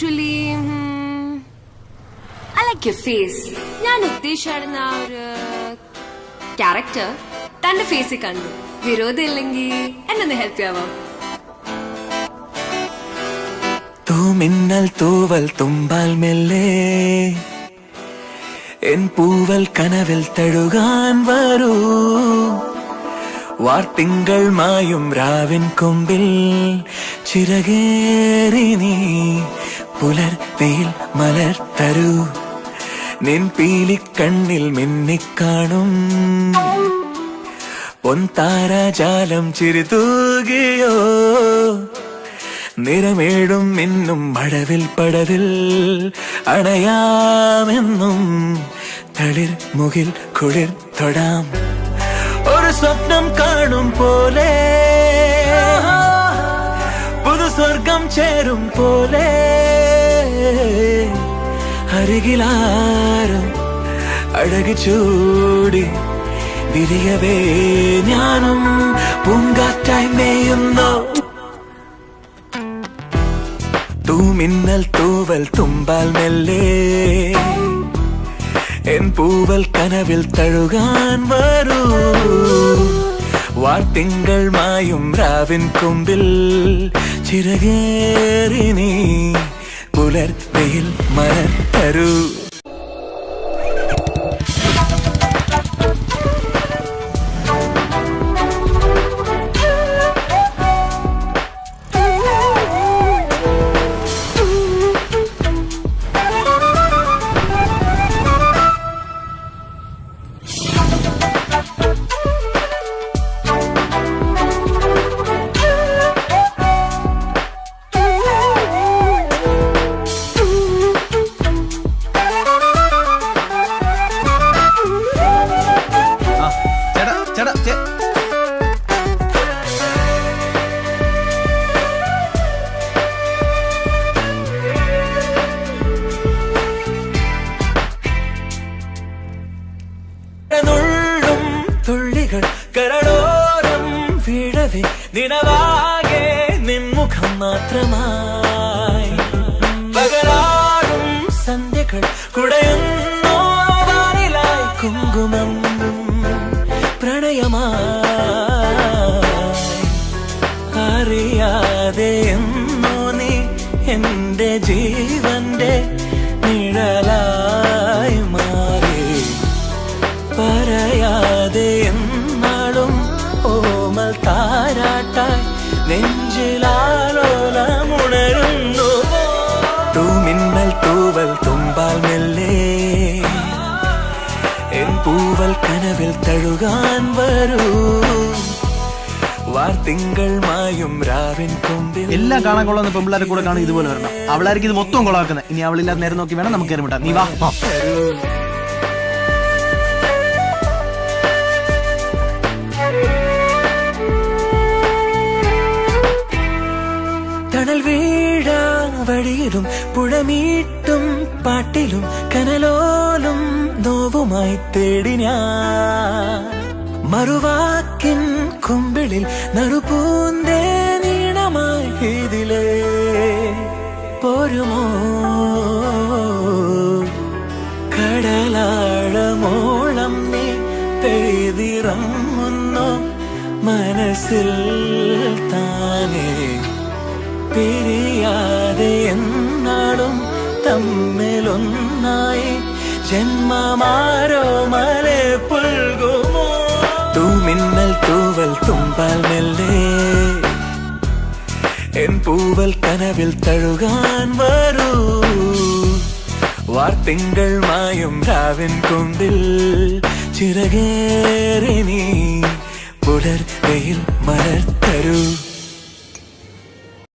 Actually I like your face. ഞാൻ ഉദ്ദേശിച്ചായിരുന്ന ആ ഒരു ക്യാരക്ടർ തന്റെ ഫേസിൽ കണ്ടു. വിരോധം ഇല്ലെങ്കിൽ എന്നൊന്ന് ഹെൽപ്പ് ചെയ്യാമോ? മിന്നൽ തൂവൽ തുമ്പാൽ മെല്ലെ എൻ പൂവൽ കനവിൽ തഴുകാൻ വരൂ. വാർത്തിങ്കൾ മായും രാവിൻ കൊമ്പിൽ ചിറകേറി നീ പുലർ വെയിൽ മലർ തരൂ. നിൻ പീലിക്കണ്ണിൽ മിന്നിക്കാണും പൊൻതാരാജാലം ചിരിതൂകിയോ. നിറമേഴും മിന്നും മഴവിൽ പടവിൽ അണയാമെന്നും തളിർ മുകിൽ കുളിർ തൊടാം. ഒരു സ്വപ്നം കാണും പോലെ പുതു സ്വർഗം ചേരും പോലെ അരികിലാരും അഴകു ചൂടി വിരിയവേ ഞാനും പൂങ്കാറ്റായി മേയുന്നു. മിന്നൽ തൂവൽ തുമ്പാൽ മെല്ലെ എൻ പൂവൽ കനവിൽ തഴുകാൻ വരൂ. വാർത്തിങ്കൾ മായും രാവിൻ കൊമ്പിൽ ചിറകേറി നീ പുലർ വെയിൽ മലർ തരൂ. തുള്ളികൾ കരളോരം വീഴവേ നിനവാകെ നിൻമുഖം മാത്രമായി. പകലാടും സന്ധ്യകൾ കുടയുന്നോ വാനിലായി കുങ്കുമം പ്രണയമായി. അറിയാതെ എന്നോ നീ എന്റെ ജീവന്റെ നിഴലായി മാറി. പറയാതെ എന്നാളും ഓമൽ താരാട്ടായി നെഞ്ചിലാലോലമുണരുന്നു. മിന്നൽ തൂവൽ തുമ്പാൽ മെല്ലെ എൻ പൂവൽ കനവിൽ തഴുകാൻ വരൂ. വാർത്തിങ്കൾ മായും രാവിൻ കൊമ്പിൽ. എല്ലാം കാണാൻ കൊള്ളുന്ന പെമ്പിള്ളാരെ കൂടെ കാണും ഇതുപോലെ വരണം. അവളായിരിക്കും ഇത് മൊത്തം കൊളാക്കുന്നത്. ഇനി അവളില്ലാതെ നേരം നോക്കി വേണം നമുക്ക് കയറി വിട്ടാം. നീ വാ. തണൽ വീഴാ വഴിയിലും പുഴമീട്ടും പാട്ടിലും കനലോലും നോവുമായി തേടി ഞാൻ. മറുവാക്കിൻ കുമ്പിളിൽ നറുപൂന്തേ നീണമായി ഇതിലേ പോരുമോ. കടലാഴമോളം നീ പെയ്തിറങ്ങുന്നു മനസ്സിൽ താനേ. പിരിയാതെ എന്നാളും തമ്മിലൊന്നായി ജന്മമാരോ മലെ പുൽകുമോ. മിന്നൽ തൂവൽ തുമ്പാൽ മെല്ലെ എൻ പൂവൽ കനവിൽ തഴുകാൻ വരൂ. വാർത്തിങ്കൾ മായും രാവിൻ കൊമ്പിൽ ചിറകേറി നീ പുലർ വെയിൽ മലർ തരൂ.